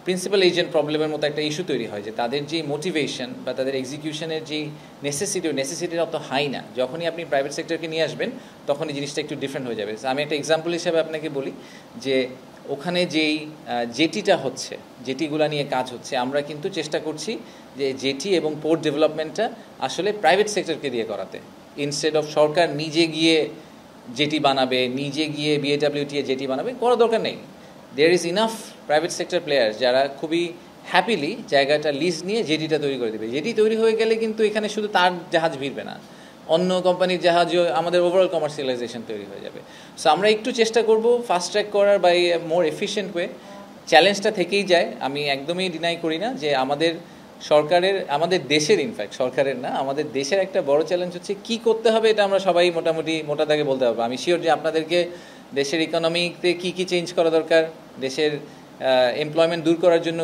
প্রিন্সিপাল এজেন্ট প্রবলেমের মতো একটা ইস্যু তৈরি হয় যে তাদের যে মোটিভেশন বা তাদের এক্সিকিউশনের যে নেসেসিটিটা অত হাই না। যখনই আপনি প্রাইভেট সেক্টরকে নিয়ে আসবেন তখনই জিনিসটা একটু ডিফারেন্ট হয়ে যাবে। আমি একটা এক্সাম্পল হিসাবে আপনাকে বলি যে ওখানে যেই জেটিটা হচ্ছে, জেটিগুলো নিয়ে কাজ হচ্ছে, আমরা কিন্তু চেষ্টা করছি যে জেটি এবং পোর্ট ডেভেলপমেন্টটা আসলে প্রাইভেট সেক্টরকে দিয়ে করাতে, ইনস্টেড অফ সরকার নিজে গিয়ে জেটি বানাবে, নিজে গিয়ে বিএডব্লিউটিএ জেটি বানাবে, করার দরকার নেই। There is enough private sector players যারা খুবই হ্যাপিলি জায়গাটা লিজ নিয়ে জেটিটা তৈরি করে দেবে। জেটি তৈরি হয়ে গেলে কিন্তু এখানে শুধু তার জাহাজ ভিড়বে না, অন্য কোম্পানির জাহাজও, আমাদের ওভারঅল কমার্শিয়ালাইজেশন তৈরি হয়ে যাবে। সো আমরা একটু চেষ্টা করব ফাস্ট ট্র্যাক করার বা মোর এফিশিয়েন্ট ওয়ে। চ্যালেঞ্জটা থেকেই যায়, আমি একদমই ডিনাই করি না যে আমাদের দেশের, ইনফ্যাক্ট সরকারের না, আমাদের দেশের একটা বড় চ্যালেঞ্জ হচ্ছে কি করতে হবে, এটা আমরা সবাই মোটামুটি মোটা দাগে বলতে পারবো। আমি শিওর যে আপনাদেরকে দেশের ইকোনমিতে কি চেঞ্জ করা দরকার, দেশের এমপ্লয়মেন্ট দূর করার জন্য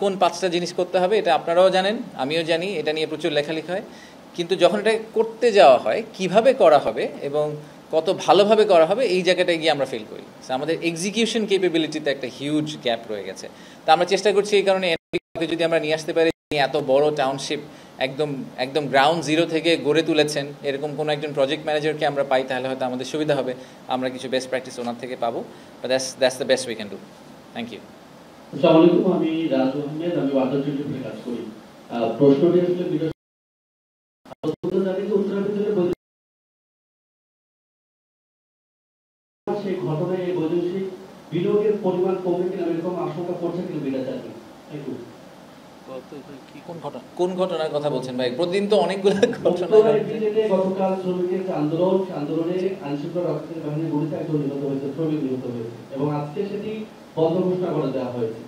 কোন 5টা জিনিস করতে হবে, এটা আপনারাও জানেন, আমিও জানি, এটা নিয়ে প্রচুর লেখালেখি হয়। কিন্তু যখন এটা করতে যাওয়া হয় কিভাবে করা হবে এবং কত ভালোভাবে করা হবে, এই জায়গাটায় গিয়ে আমরা ফেল করি। আমাদের এক্সিকিউশন ক্যাপাবিলিটিতে একটা হিউজ গ্যাপ রয়ে গেছে। তা আমরা চেষ্টা করছি এই কারণে যদি আমরা নিয়ে আসতে পারি এত বড় টাউনশিপ একদম গ্রাউন্ড জিরো থেকে গড়ে তুলেছেন এরকম কোনো একজন প্রজেক্ট ম্যানেজারকে আমরা পাই, তাহলে হয়তো আমাদের সুবিধা হবে, আমরা কিছু বেস্ট প্র্যাকটিস ওনার থেকে পাবো। But that's the best we can do. Thank you. আসসালামু আলাইকুম, আমি রাজু আহমেদ, আমি ওয়াটার ট্রিটমেন্টে কাজ করি। প্রশ্নটি আসলে সেই ঘটনায় এই বৈদেশিক বিনিয়োগের পরিমাণ কমে কিনা এরকম আশঙ্কা করছে কিনা বিটা চাকরি? কোন ঘটনার কথা বলছেন ভাই? প্রতিদিন তো অনেকগুলো ঘটনা। গতকাল শ্রমিকের আন্দোলনে আইনশৃঙ্খলা রক্ষাকারী বাহিনীর গুলিতে একজন নিহত হয়েছে, শ্রমিক নিহত হয়েছে, এবং আজকে সেটি বন্ধ ঘোষণা করে দেওয়া হয়েছে।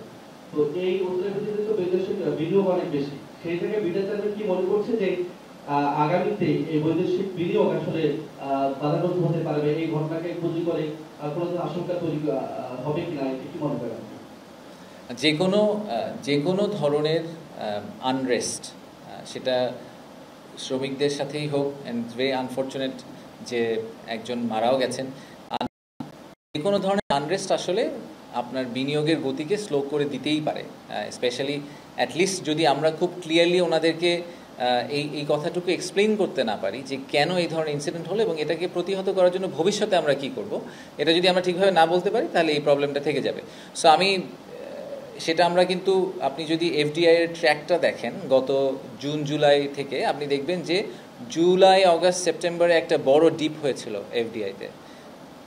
তো এই উত্তরের ভিত্তিতে তো বিদেশে বিনিয়োগ অনেক বেশি, সেই থেকে বিটা চাকরি কি মনে করছে যে আগামীতে এই বৈদেশিক বিনিয়োগ আসলে বাধাগ্রস্ত হতে পারবে, এই ঘটনাকে পুঁজি করে কোনো আশঙ্কা তৈরি হবে কিনা, কি মনে করেন? যে কোনো ধরনের আনরেস্ট, সেটা শ্রমিকদের সাথেই হোক, অ্যান্ড ভেরি আনফর্চুনেট যে একজন মারাও গেছেন, যে কোনো ধরনের আনরেস্ট আসলে আপনার বিনিয়োগের গতিকে স্লো করে দিতেই পারে। স্পেশালি অ্যাটলিস্ট যদি আমরা খুব ক্লিয়ারলি ওনাদেরকে এই কথাটুকু এক্সপ্লেইন করতে না পারি যে কেন এই ধরনের ইনসিডেন্ট হলো এবং এটাকে প্রতিহত করার জন্য ভবিষ্যতে আমরা কি করব, এটা যদি আমরা ঠিকভাবে না বলতে পারি তাহলে এই প্রবলেমটা থেকে যাবে। সো সেটা আমরা কিন্তু, আপনি যদি এফডিআই এর ট্র্যাকটা দেখেন গত জুন জুলাই থেকে, আপনি দেখবেন যে জুলাই আগস্ট সেপ্টেম্বরে একটা বড় ডিপ হয়েছিল এফডিআইতে।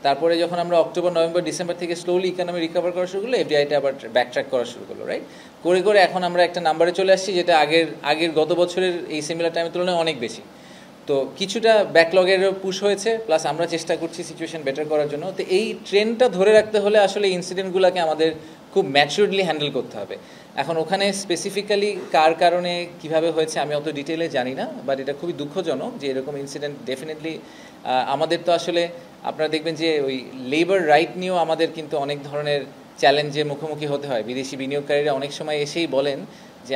তারপরে যখন আমরা অক্টোবর নভেম্বর ডিসেম্বর থেকে স্লোলি ইকোনমি রিকভার করা শুরু করলো, এফডিআইটা আবার ব্যাকট্র্যাক করা শুরু করলো, রাইট? করে করে এখন আমরা একটা নাম্বারে চলে আসছি যেটা আগের গত বছরের এই সিমিলার টাইমের তুলনায় অনেক বেশি। তো কিছুটা ব্যাকলগেরও পুশ হয়েছে, প্লাস আমরা চেষ্টা করছি সিচুয়েশন বেটার করার জন্য। তো এই ট্রেন্ডটা ধরে রাখতে হলে আসলে ইনসিডেন্টগুলোকে আমাদের খুব ম্যাচিউরলি হ্যান্ডেল করতে হবে। এখন ওখানে স্পেসিফিক্যালি কার কারণে কিভাবে হয়েছে আমি অত ডিটেলে জানি না, বাট এটা খুবই দুঃখজনক যে এরকম ইনসিডেন্ট ডেফিনেটলি আমাদের তো আসলে আপনারা দেখবেন যে ওই লেবার রাইট নিয়েও আমাদের কিন্তু অনেক ধরনের চ্যালেঞ্জের মুখোমুখি হতে হয়। বিদেশি বিনিয়োগকারীরা অনেক সময় এসেই বলেন যে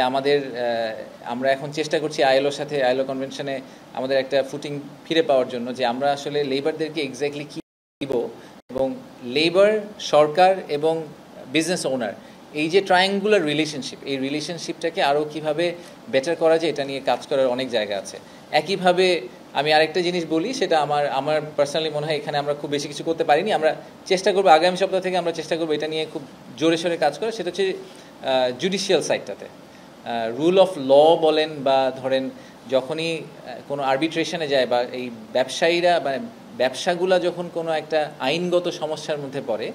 আমরা এখন চেষ্টা করছি আইএলও কনভেনশনে আমাদের একটা ফুটিং ফিরে পাওয়ার জন্য, যে আমরা আসলে লেবারদেরকে এক্স্যাক্টলি কী দিব, এবং লেবার, সরকার এবং বিজনেস ওনার, এই যে ট্রায়াঙ্গুলার রিলেশনশিপ, এই রিলেশনশিপটাকে আরও কীভাবে বেটার করা যায় এটা নিয়ে কাজ করার অনেক জায়গা আছে। একইভাবে আমি আরেকটা জিনিস বলি, সেটা আমার পার্সোনালি মনে হয় এখানে আমরা খুব বেশি কিছু করতে পারিনি। আমরা চেষ্টা করবো আগামী সপ্তাহ থেকে আমরা চেষ্টা করবো এটা নিয়ে খুব জোরে সোরে কাজ করা। সেটা হচ্ছে জুডিশিয়াল সাইডটাতে রুল অফ ল বলেন, বা ধরেন যখনই কোনো আরবিট্রেশনে যায়, বা এই ব্যবসায়ীরা মানে ব্যবসাগুলা যখন কোনো একটা আইনগত সমস্যার মধ্যে পড়ে,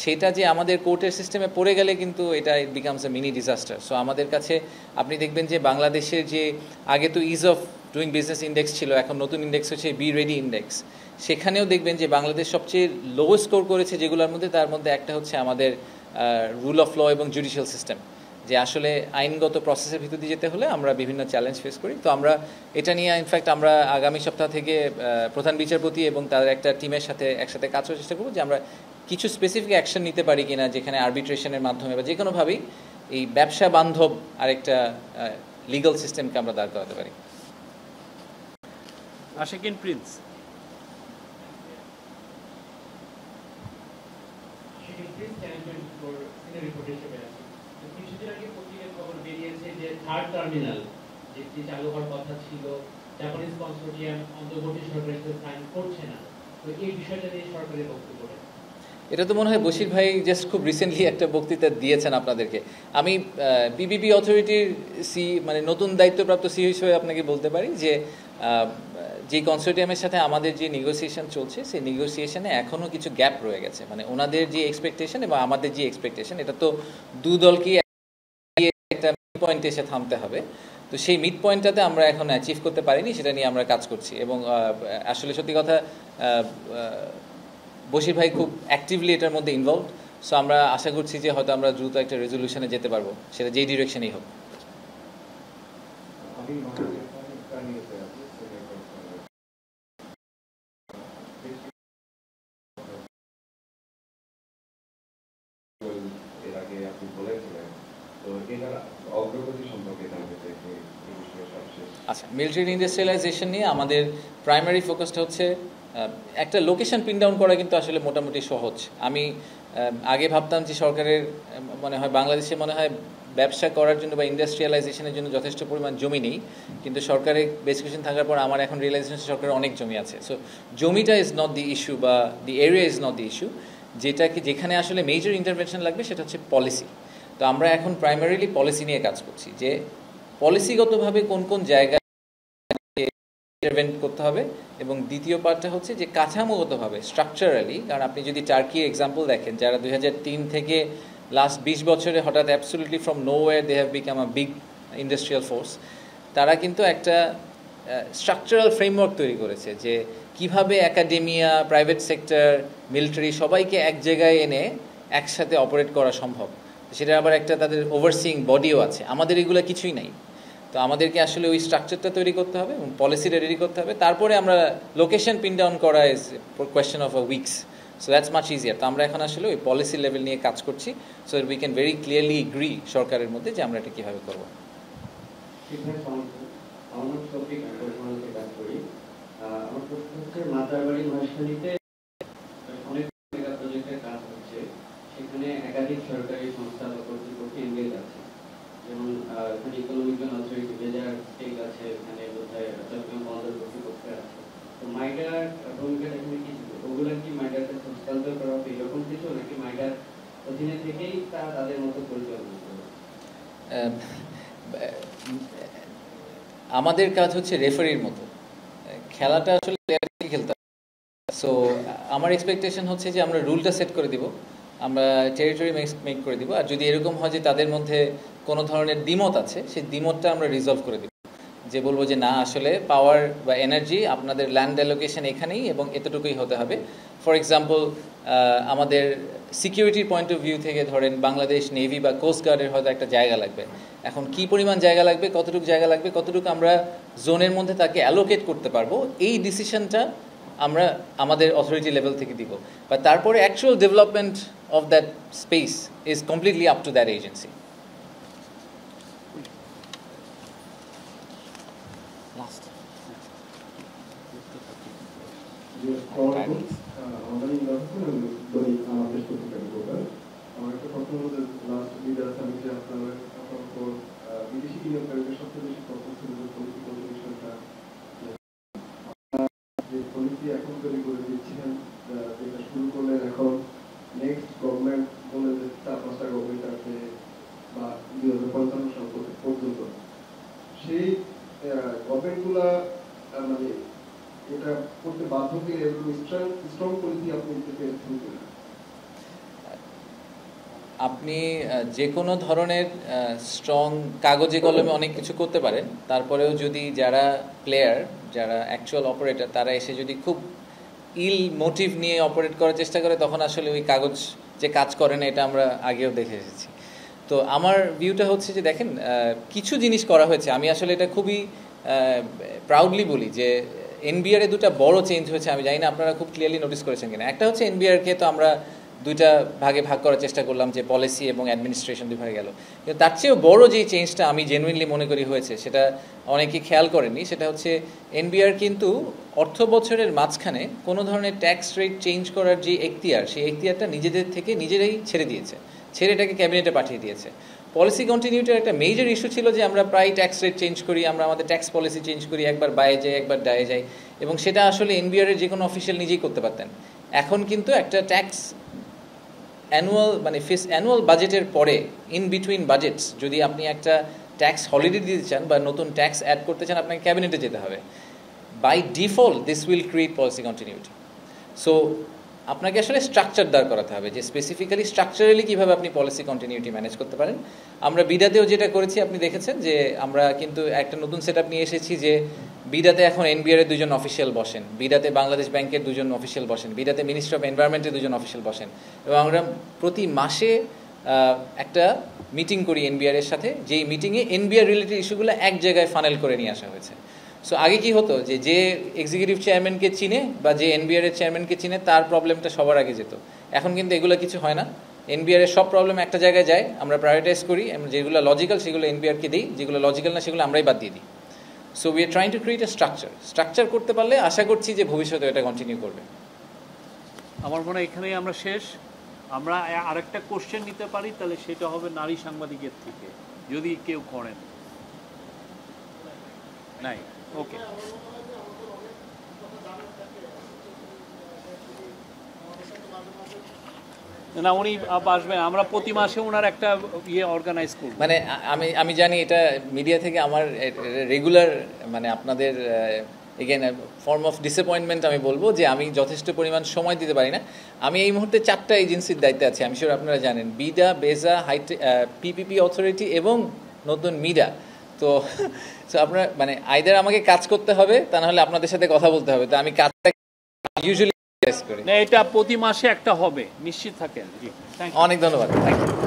সেটা যে আমাদের কোর্টের সিস্টেমে পড়ে গেলে কিন্তু এটা it becomes a mini disaster. So আমাদের কাছে আপনি দেখবেন যে বাংলাদেশের যে আগে তো is of doing business index ছিল, এখন নতুন ইন্ডেক্স হচ্ছে বি রেডি ইন্ডেক্স। সেখানেও দেখবেন যে বাংলাদেশ সবচেয়ে লো স্কোর করেছে যেগুলোর মধ্যে, তার মধ্যে একটা হচ্ছে আমাদের রুল অফ ল এবং জুডিশিয়াল সিস্টেম, যে আসলে আইনগত প্রসেসের ভিতর দিয়ে যেতে হলে আমরা বিভিন্ন চ্যালেঞ্জ ফেস করি। তো আমরা এটা নিয়ে ইনফ্যাক্ট আমরা আগামী সপ্তাহ থেকে প্রধান বিচারপতি এবং তাদের একটা টিমের সাথে একসাথে কাজ করার চেষ্টা করবো যে আমরা কিছু স্পেসিফিক অ্যাকশন নিতে পারি কিনা, যেখানে আরবিট্রেশনের মাধ্যমে বা যে কোনোভাবেই এই ব্যবসা বান্ধব আরেকটা লিগাল সিস্টেমকে আমরা দাঁড় করাতে পারি। আশিকিন প্রিন্স। কিছুদিন আগে পত্রিকার খবর বেরিয়েছে যে থার্ড টার্মিনাল যেটি চালু হওয়ার কথা ছিল, জাপানিজ কনসোর্টিয়াম অন্তর্বর্তী সরকারের সাথে সাইন করছে না। তো এই বিষয়টা নিয়ে সরকারের বক্তব্য, এটা তো মনে হয় বশির ভাই জাস্ট খুব রিসেন্টলি একটা বক্তৃতা দিয়েছেন আপনাদেরকে। আমি পিপিপি অথরিটির মানে নতুন দায়িত্বপ্রাপ্ত সি হিসেবে আপনাকে বলতে পারি যে যে কনসোর্টিয়ামের সাথে আমাদের যে নেগোসিয়েশন চলছে, সেই নেগোসিয়েশনে এখনও কিছু গ্যাপ রয়ে গেছে। মানে ওনাদের যে এক্সপেকটেশন এবং আমাদের যে এক্সপেকটেশন, এটা তো দু দলকে একটা মিড পয়েন্টে এসে থামতে হবে। তো সেই মিড পয়েন্টটাতে আমরা এখন অ্যাচিভ করতে পারিনি, সেটা নিয়ে আমরা কাজ করছি। এবং আসলে সত্যি কথা বশির ভাই খুব অ্যাক্টিভলি এটার মধ্যে ইনভলভড। সো আমরা আশা করছি যে হয়তো আমরা দ্রুত একটা রেজলিউশনে যেতে পারবো, সেটা যেই ডিরেকশনেই হোক। এর আগে আপনি বলেছিলেন, তো এটার অগ্রগতি সম্পর্কে জানতে চাইছি। আচ্ছা, মিলিটারি ইন্ডাস্ট্রিয়ালাইজেশন নিয়ে আমাদের প্রাইমারি ফোকাসটা হচ্ছে একটা লোকেশন পিন ডাউন করা, কিন্তু আসলে মোটামুটি সহজ। আমি আগে ভাবতাম যে সরকারের মনে হয় বাংলাদেশে মনে হয় ব্যবসা করার জন্য বা ইন্ডাস্ট্রিয়ালাইজেশনের জন্য যথেষ্ট পরিমাণ জমি নেই, কিন্তু সরকারের বেসিকেশন থাকার পর আমার এখন রিয়েলাইজেশন সরকারের অনেক জমি আছে। সো জমিটা ইজ নট দি ইস্যু, বা দি area is not the issue. যেখানে আসলে মেজর ইন্টারভেনশন লাগবে সেটা হচ্ছে পলিসি। তো আমরা এখন প্রাইমারিলি পলিসি নিয়ে কাজ করছি, যে পলিসিগতভাবে কোন কোন জায়গায় ইন্টারভেন্ট করতে হবে, এবং দ্বিতীয় পার্টটা হচ্ছে যে কাঠামোগতভাবে স্ট্রাকচারালি। কারণ আপনি যদি টার্কির এক্সাম্পল দেখেন, যারা 2003 থেকে লাস্ট 20 বছরে হঠাৎ absolutely from nowhere they have become a big industrial force, তারা কিন্তু একটা স্ট্রাকচারাল ফ্রেমওয়ার্ক তৈরি করেছে যে কিভাবে একাডেমিয়া, প্রাইভেট সেক্টর, মিলিটারি সবাইকে এক জায়গায় এনে একসাথে অপারেট করা সম্ভব। সেটা আবার একটা তাদের ওভারসিং বডিও আছে। আমাদের এগুলো কিছুই নাই। তো আমাদেরকে আসলে ওই স্ট্রাকচারটা তৈরি করতে হবে এবং পলিসিটা রেডি করতে হবে, তারপরে আমরা লোকেশন পিন ডাউন করা is question of a weeks, so that's much easier. তো আমরা এখন আসলে ওই পলিসি লেভেল নিয়ে কাজ করছি, so we can very clearly agree সরকারের মধ্যে যে আমরা এটা কীভাবে করবো। আমার প্রশ্ন হচ্ছে মাতারবাড়ি মহেশখালীতে অনেক মেগা প্রজেক্টের কাজ হচ্ছে, সেখানে একাধিক সরকারি সংস্থা বা কর্তৃপক্ষ এনগেজ আছে, যেমন এখানে ইকোনমিক জোন অথরিটি বেজার স্টেক আছে, এখানে বোধহয় চট্টগ্রাম বন্দর কর্তৃপক্ষ আছে। তো মাইডার ভূমিকাটা এখানে কি ছিল? ওগুলা কি মাইডার কাছে হস্তান্তর করা হবে এরকম কিছু, নাকি মাইডার অধীনে থেকেই তারা তাদের মতো পরিচালনা করবে? আমাদের কাজ হচ্ছে রেফারির মতো, খেলাটা আসলে প্লেয়ারকে খেলতে হবে। সো আমার এক্সপেকটেশন হচ্ছে যে আমরা রুলটা সেট করে দিব, আমরা টেরিটরি মেক করে দিব, আর যদি এরকম হয় যে তাদের মধ্যে কোনো ধরনের দ্বিমত আছে, সেই দ্বিমতটা আমরা রিজলভ করে দিব, যে বলবো যে না আসলে পাওয়ার বা এনার্জি আপনাদের ল্যান্ড অ্যালোকেশন এখানেই এবং এতটুকুই হতে হবে। ফর এক্সাম্পল আমাদের সিকিউরিটির পয়েন্ট অফ ভিউ থেকে ধরেন বাংলাদেশ নেভি বা কোস্ট গার্ডের হয়তো একটা জায়গা লাগবে, এখন কি পরিমাণ জায়গা লাগবে, কতটুকু জায়গা লাগবে, কতটুকু আমরা জোনের মধ্যে তাকে অ্যালোকেট করতে পারবো, এই ডিসিশনটা আমরা আমাদের অথরিটি লেভেল থেকে দিব, বা তারপরে actual development of that space is completely up to that agency. আমার একটা প্রশ্ন হলো যে লাস্ট লিডার সামিটে আপনারা বিদেশি বিনিয়োগকারীদের সবচেয়ে বেশি ফোকাস ছিল যে পলিটিক্যাল বিষয়টা, যে পলিসি এখন তৈরি করে দিচ্ছেন, যেটা শুরু করলেন এখন নেক্সট গভর্নমেন্ট বলে যে 4-5টা গভর্নমেন্ট আছে বা 2055 সাল পর্যন্ত, সেই গভর্নমেন্টগুলা মানে এটা করতে বাধ্য করে এরকম স্ট্রং পলিসি আপনি দিতে পেরেছেন কিনা? আপনি যে কোনো ধরনের স্ট্রং কাগজে কলমে অনেক কিছু করতে পারেন, তারপরেও যদি যারা প্লেয়ার, যারা অ্যাকচুয়াল অপারেটর, তারা এসে যদি খুব ইল মোটিভ নিয়ে অপারেট করার চেষ্টা করে, তখন আসলে ওই কাগজ যে কাজ করে না, এটা আমরা আগেও দেখে এসেছি। তো আমার ভিউটা হচ্ছে যে দেখেন, কিছু জিনিস করা হয়েছে, আমি আসলে এটা খুবই প্রাউডলি বলি যে এনবিআরে দুটা বড় চেঞ্জ হয়েছে। আমি জানি না আপনারা খুব ক্লিয়ারলি নোটিস করেছেন কিনা। একটা হচ্ছে এনবিআরকে তো আমরা দুইটা ভাগে ভাগ করার চেষ্টা করলাম, যে পলিসি এবং অ্যাডমিনিস্ট্রেশন দুই ভাগে গেল, কিন্তু তার চেয়েও বড় যে চেঞ্জটা আমি জেনুইনলি মনে করি হয়েছে, সেটা অনেকে খেয়াল করেনি, সেটা হচ্ছে এনবিআর কিন্তু অর্থ বছরের মাঝখানে কোনো ধরনের ট্যাক্স রেট চেঞ্জ করার যে এখতিয়ার, সেই এখতিয়ারটা নিজেদের থেকে নিজেরাই ছেড়ে দিয়েছে, ছেড়ে এটাকে ক্যাবিনেটে পাঠিয়ে দিয়েছে। পলিসি কন্টিনিউটির একটা মেজর ইস্যু ছিল যে আমরা প্রায় ট্যাক্স রেট চেঞ্জ করি, আমরা আমাদের ট্যাক্স পলিসি চেঞ্জ করি, একবার বায়ে যাই একবার ডায়ে যাই, এবং সেটা আসলে এনবিআরের যে কোনো অফিসিয়াল নিজেই করতে পারতেন। এখন কিন্তু একটা ট্যাক্স অ্যানুয়াল বাজেটের পরে ইন বিটুইন বাজেটস যদি আপনি একটা ট্যাক্স হলিডে দিতে চান বা নতুন ট্যাক্স অ্যাড করতে চান, আপনাকে ক্যাবিনেটে যেতে হবে। By default this will create policy continuity. So আপনাকে আসলে স্ট্রাকচার দাঁড় করাতে হবে, যে স্পেসিফিক্যালি স্ট্রাকচারালি কীভাবে আপনি পলিসি কন্টিনিউটি ম্যানেজ করতে পারেন। আমরা বিডাতেও যেটা করেছি আপনি দেখেছেন, যে আমরা কিন্তু একটা নতুন সেট আপ নিয়ে এসেছি, যে বিডাতে এখন এনবিআরের দুজন অফিসিয়াল বসেন, বিডাতে বাংলাদেশ ব্যাংকের দুজন অফিসিয়াল বসেন, বিডাতে মিনিস্ট্রি অফ এনভায়রনমেন্টের দুজন অফিসিয়াল বসেন, এবং আমরা প্রতি মাসে একটা মিটিং করি এনবিআরের সাথে, যেই মিটিংয়ে এনবিআর রিলেটেড ইস্যুগুলো এক জায়গায় ফানেল করে নিয়ে আসা হয়েছে। সো আগে কি হতো, যে এক্সিকিউটিভ চেয়ারম্যানকে চিনে বা যে এনবিআরের চেয়ারম্যানকে চিনে, তার প্রবলেমটা সবার আগে যেত। এখন কিন্তু এগুলো কিছু হয় না, এনবিআরের সব প্রবলেম একটা জায়গায় যায়, আমরা প্রায়োরিটাইজ করি, যেগুলো লজিক্যাল সেগুলো এনবিআরকে দিই, যেগুলো লজিক্যাল না সেগুলো আমরাই বাদ দিয়ে দিই। So we are trying to create a structure করতে পারলে আশা করছি যে ভবিষ্যতে এটা কন্টিনিউ করবে। আমার মনে হয় এখানেই আমরা শেষ। আমরা আরেকটা কোশ্চেন নিতে পারি, তাহলে সেটা হবে নারী সাংবাদিকের থেকে, যদি কেউ করেন। নাই, ওকে। না, উনি আসবেন, আমরা প্রতি মাসে ওনার একটা অর্গানাইজ করব। মানে আমি জানি এটা মিডিয়া থেকে আমার রেগুলার, মানে আপনাদের এগেন ফর্ম অফ ডিসঅ্যাপয়েন্টমেন্ট আমি বলবো, যে আমি যথেষ্ট পরিমাণ সময় দিতে পারি না। আমি এই মুহূর্তে 4টা এজেন্সির দায়িত্বে আছি, আমি শিওর আপনারা জানেন, বিডা, বেজা, পিপিপি অথরিটি এবং নতুন মিডা। তো আপনারা মানে আইদার আমাকে কাজ করতে হবে, তা নাহলে আপনাদের সাথে কথা বলতে হবে। তো আমি কাজটা ইউজুয়ালি করি না, এটা প্রতি মাসে একটা হবে, নিশ্চিত থাকেন। অনেক ধন্যবাদ, থ্যাংক ইউ।